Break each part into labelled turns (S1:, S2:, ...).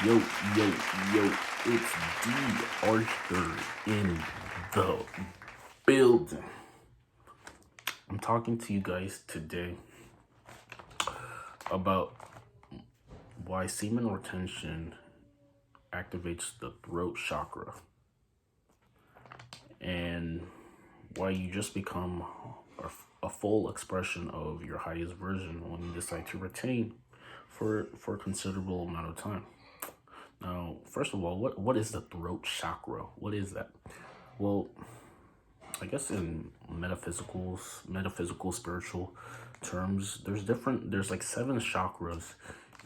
S1: Yo, yo, yo, it's D.Arthur in the building. I'm talking to you guys today about why semen retention activates the throat chakra and why you just become a full expression of your highest version when you decide to retain for a considerable amount of time. Now, first of all, what is the throat chakra? What is that? Well, I guess in metaphysical, spiritual terms, there's like 7 chakras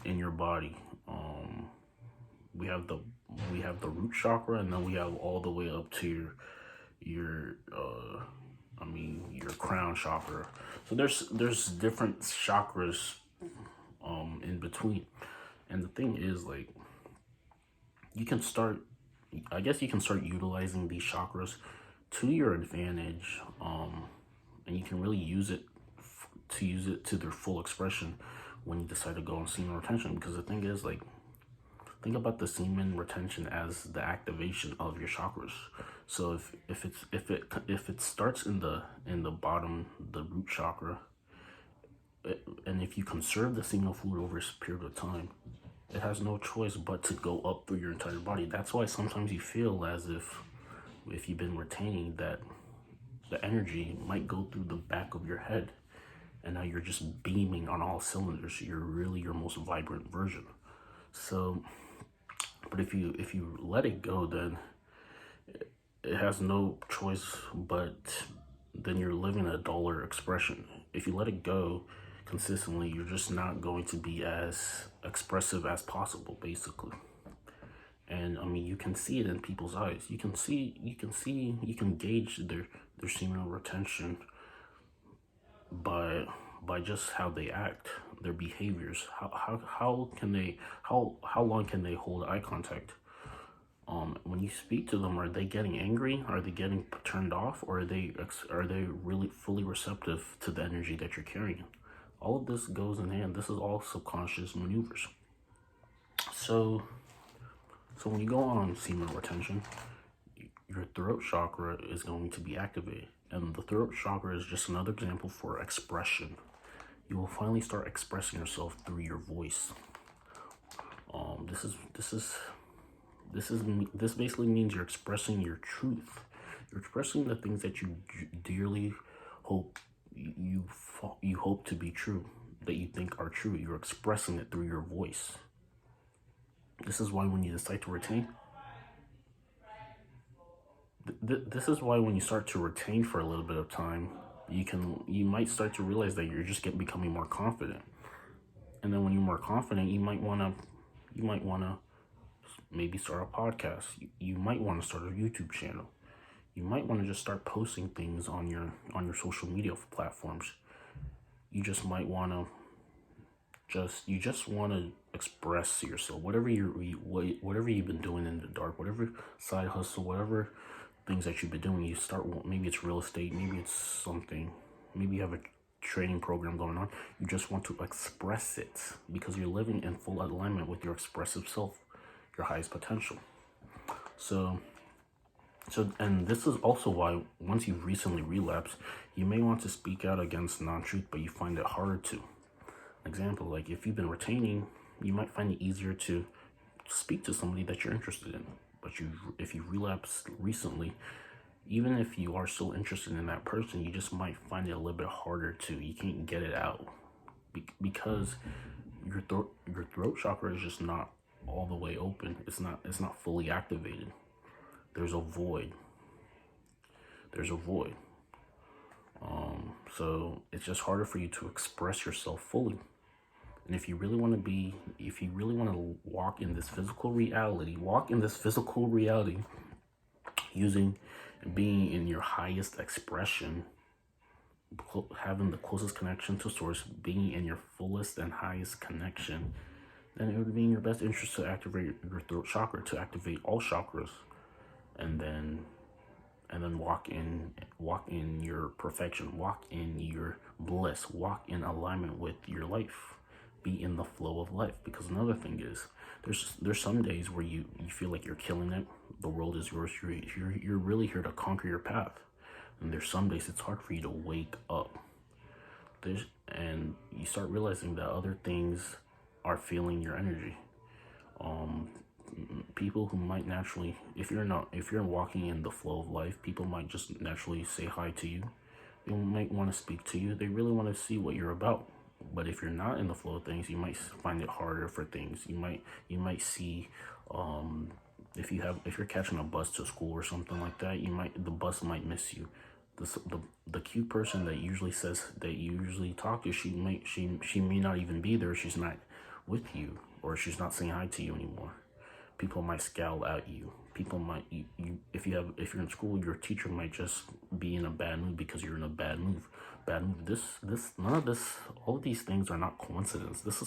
S1: in your body. We have the root chakra, and then we have all the way up to your crown chakra. So there's different chakras in between. And the thing is, like, you can start utilizing these chakras to your advantage, and you can really use it to their full expression when you decide to go on semen retention. Because the thing is, like, think about the semen retention as the activation of your chakras. So if it starts in the bottom, the root chakra, and if you conserve the seminal fluid over a period of time, it has no choice but to go up through your entire body. That's why sometimes you feel as if you've been retaining, that the energy might go through the back of your head, and now you're just beaming on all cylinders. You're really your most vibrant version. So, but if you let it go, then it has no choice but then you're living a duller expression. If you let it go consistently, you're just not going to be as expressive as possible, basically. And I mean, you can see it in people's eyes. You can gauge their seminal retention by just how they act, their behaviors. How long can they hold eye contact? When you speak to them, are they getting angry? Are they getting turned off? Or are they really fully receptive to the energy that you're carrying? All of this goes in hand. This is all subconscious maneuvers. So when you go on semen retention, your throat chakra is going to be activated. And the throat chakra is just another example for expression. You will finally start expressing yourself through your voice. This basically means you're expressing your truth. You're expressing the things that you dearly hope you hope to be true, that you think are true. You're expressing it through your voice. This is why when you decide to retain, this is why when you start to retain for a little bit of time, you might start to realize that you're just becoming more confident. And then when you're more confident, you might wanna maybe start a podcast. You might want to start a YouTube channel. You might want to just start posting things on your social media platforms. You just might want to express yourself. Whatever you've been doing in the dark, whatever side hustle, whatever things that you've been doing, you start. Maybe it's real estate. Maybe it's something. Maybe you have a training program going on. You just want to express it because you're living in full alignment with your expressive self, your highest potential. So and this is also why once you've recently relapsed, you may want to speak out against non-truth, but you find it harder to. Example, like if you've been retaining, you might find it easier to speak to somebody that you're interested in. But if you relapsed recently, even if you are still interested in that person, you just might find it a little bit harder to. You can't get it out because your throat chakra is just not all the way open. It's not fully activated. There's a void. So it's just harder for you to express yourself fully. And if you really want to walk in this physical reality, being in your highest expression, having the closest connection to source, being in your fullest and highest connection, then it would be in your best interest to activate your throat chakra, to activate all chakras, and then walk in your perfection, walk in your bliss, walk in alignment with your life, be in the flow of life. Because another thing is, there's some days where you feel like you're killing it. The world is yours. You're really here to conquer your path. And there's some days it's hard for you to wake up. And you start realizing that other things are feeling your energy. People who might naturally, if you're walking in the flow of life, people might just naturally say hi to you. They might want to speak to you. They really want to see what you're about. But if you're not in the flow of things, you might find it harder for things. You might see, if you're catching a bus to school or something like that, the bus might miss you. The cute person that you usually talk to, she may not even be there. She's not with you, or she's not saying hi to you anymore. People might scowl at you. People might if you're in school, your teacher might just be in a bad mood because you're in a bad mood. None of this, all of these things are not coincidence. This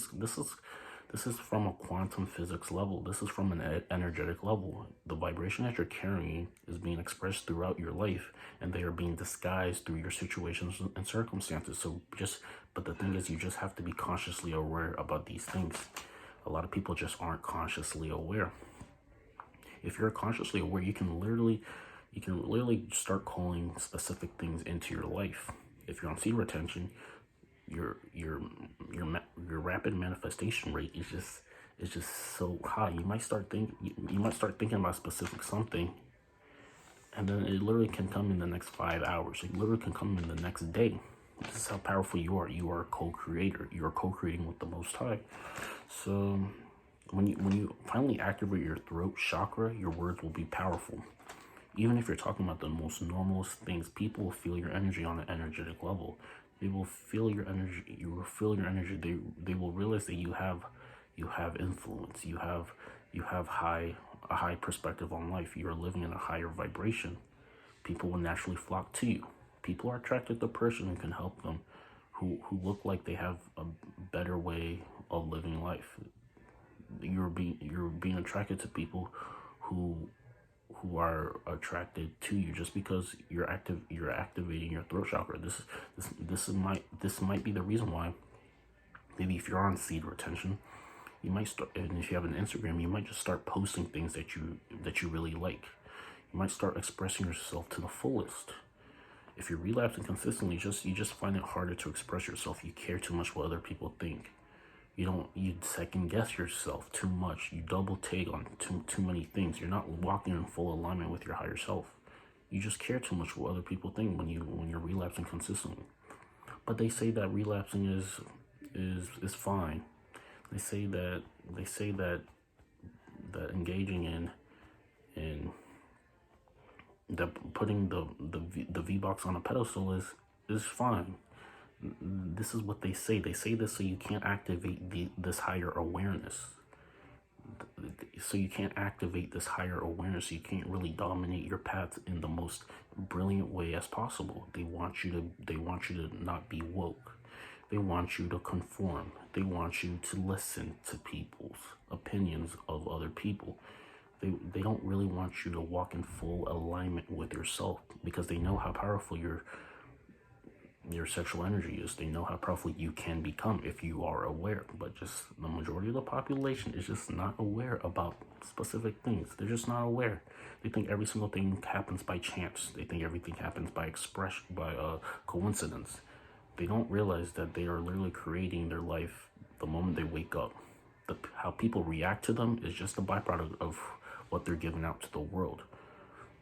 S1: is from a quantum physics level. This is from an energetic level. The vibration that you're carrying is being expressed throughout your life, and they are being disguised through your situations and circumstances. But the thing is, you just have to be consciously aware about these things. A lot of people just aren't consciously aware. If you're consciously aware, you can literally start calling specific things into your life. If you're on seed retention, your rapid manifestation rate is just so high. You might start thinking about specific something, and then it literally can come in the next 5 hours. It literally can come in the next day. This is how powerful you are. You are a co-creator. You are co-creating with the Most High. So when you finally activate your throat chakra, your words will be powerful. Even if you're talking about the most normalest things, people will feel your energy on an energetic level. They will feel your energy. You will feel your energy. They will realize that you have influence. You have a high perspective on life. You are living in a higher vibration. People will naturally flock to you. People are attracted to the person who can help them, who look like they have a better way of living life. You're being attracted to people who are attracted to you just because you're activating your throat chakra. This might be the reason why. Maybe if you're on seed retention, you might start, and if you have an Instagram, you might just start posting things that you really like. You might start expressing yourself to the fullest. If you're relapsing consistently, you just find it harder to express yourself. You care too much what other people think. You second guess yourself too much. You double take on too many things. You're not walking in full alignment with your higher self. You just care too much what other people think when you're relapsing consistently. But they say that relapsing is fine. They say that engaging in that putting the V-box on a pedestal is fine. This is what they say. They say this so you can't activate this higher awareness. So you can't activate this higher awareness. You can't really dominate your path in the most brilliant way as possible. They want you to not be woke. They want you to conform. They want you to listen to people's opinions of other people. They don't really want you to walk in full alignment with yourself, because they know how powerful your sexual energy is. They know how powerful you can become if you are aware. But just the majority of the population is just not aware about specific things. They're just not aware. They think every single thing happens by chance. They think everything happens by coincidence. They don't realize that they are literally creating their life the moment they wake up. How people react to them is just a byproduct of what they're giving out to the world.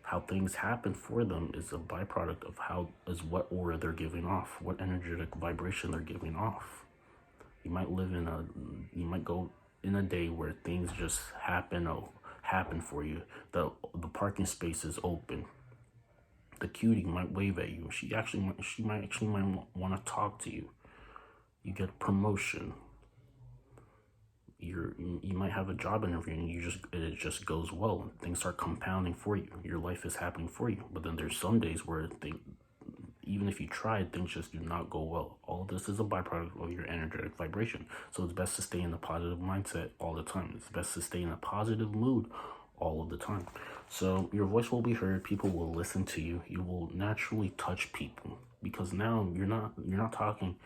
S1: How things happen for them is a byproduct of what aura they're giving off, what energetic vibration they're giving off. You might go in a day where things just happen for you. The parking space is open. The cutie might wave at you. She might want to talk to you. You get a promotion. You might have a job interview and it just goes well, and things start compounding for you. Your life is happening for you. But then there's some days where even if you tried, things just do not go well. All this is a byproduct of your energetic vibration. So it's best to stay in a positive mindset all the time. It's best to stay in a positive mood all of the time. So your voice will be heard. People will listen to you. You will naturally touch people, because now you're not talking.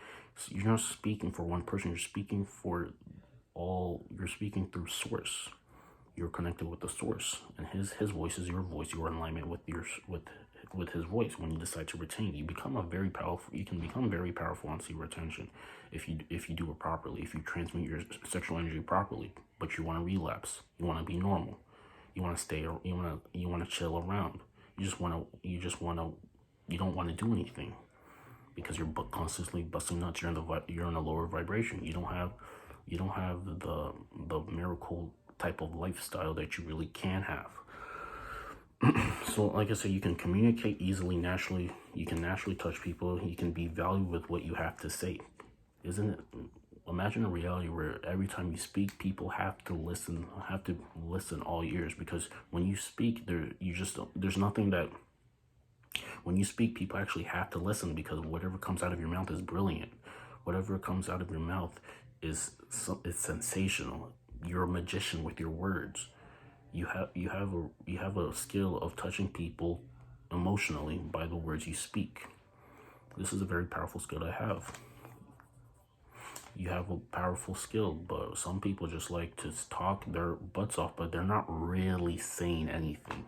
S1: You're not speaking for one person. You're speaking for all. You're speaking through source. You're connected with the source, and his voice is your voice. You're in alignment with with his voice. When you decide to retain, you become you can become very powerful on sea retention if you do it properly, if you transmute your sexual energy properly. But you want to relapse, you want to be normal, you want to stay, you want to chill around, you don't want to do anything, because you're constantly busting nuts. You're in a lower vibration. You don't have the miracle type of lifestyle that you really can have. So like I said, you can communicate easily, naturally. You can naturally touch people. You can be valued with what you have to say. Isn't it? Imagine a reality where every time you speak, people have to listen all ears, because when you speak, there's nothing that, when you speak, people actually have to listen, because whatever comes out of your mouth is brilliant. Whatever comes out of your mouth is sensational. You're a magician with your words. You have a skill of touching people emotionally by the words you speak. This is a very powerful skill to have. You have a powerful skill, but some people just like to talk their butts off, but they're not really saying anything.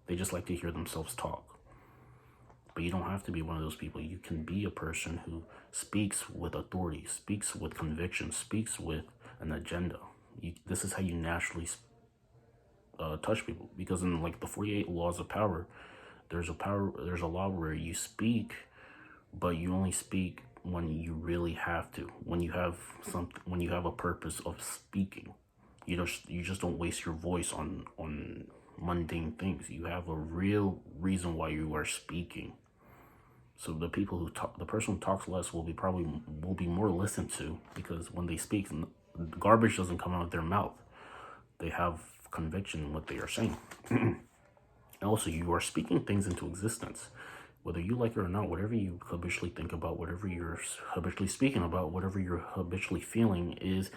S1: They just like to hear themselves talk. But you don't have to be one of those people. You can be a person who speaks with authority, speaks with conviction, speaks with an agenda. This is how you naturally touch people, because in like the 48 laws of power, there's a law where you speak, but you only speak when you really have to, when you have a purpose of speaking. You just don't waste your voice on mundane things. You have a real reason why you are speaking. So the person who talks less will be more listened to, because when they speak, garbage doesn't come out of their mouth. They have conviction in what they are saying. And also, you are speaking things into existence, whether you like it or not. Whatever you habitually think about, whatever you're habitually speaking about, whatever you're habitually feeling is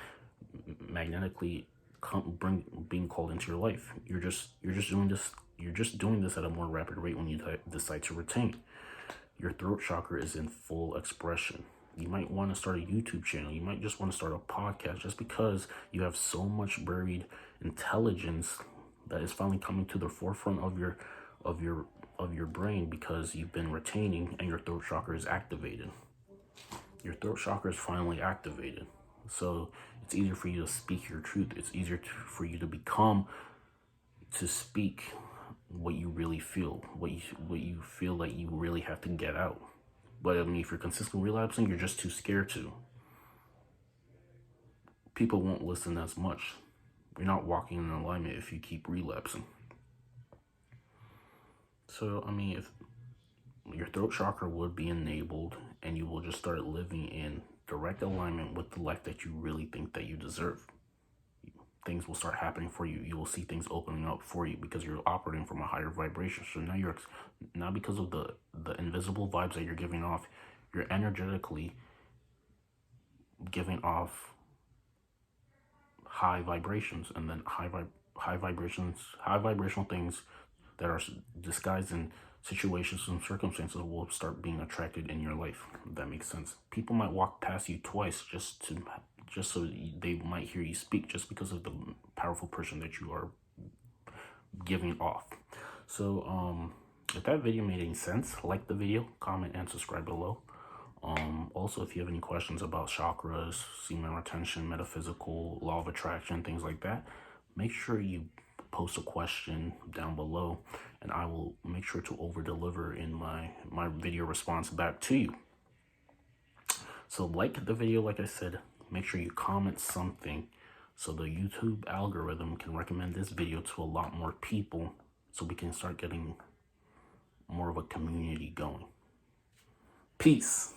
S1: magnetically being called into your life. You're just doing this at a more rapid rate when you decide to retain. Your throat chakra is in full expression. You might want to start a YouTube channel. You might just want to start a podcast, just because you have so much buried intelligence that is finally coming to the forefront of your brain, because you've been retaining and your throat chakra is activated. Your throat chakra is finally activated. So it's easier for you to speak your truth. It's easier for you to speak what you really feel, what you feel like you really have to get out. But I mean, if you're consistently relapsing, you're just too scared to. People won't listen as much. You're not walking in alignment if you keep relapsing. So, I mean, if your throat chakra would be enabled, and you will just start living in direct alignment with the life that you really think that you deserve. Things will start happening for you. You will see things opening up for you, because you're operating from a higher vibration. So now because of the invisible vibes that you're giving off, you're energetically giving off high vibrations, and then high vibrational things that are disguised in situations and circumstances will start being attracted in your life. If that makes sense. People might walk past you twice just so they might hear you speak, just because of the powerful person that you are giving off. So if that video made any sense, like the video, comment, and subscribe below. Also, if you have any questions about chakras, semen retention, metaphysical, law of attraction, things like that, make sure you post a question down below, and I will make sure to over deliver in my video response back to you. So like the video, like I said, make sure you comment something so the YouTube algorithm can recommend this video to a lot more people, so we can start getting more of a community going. Peace.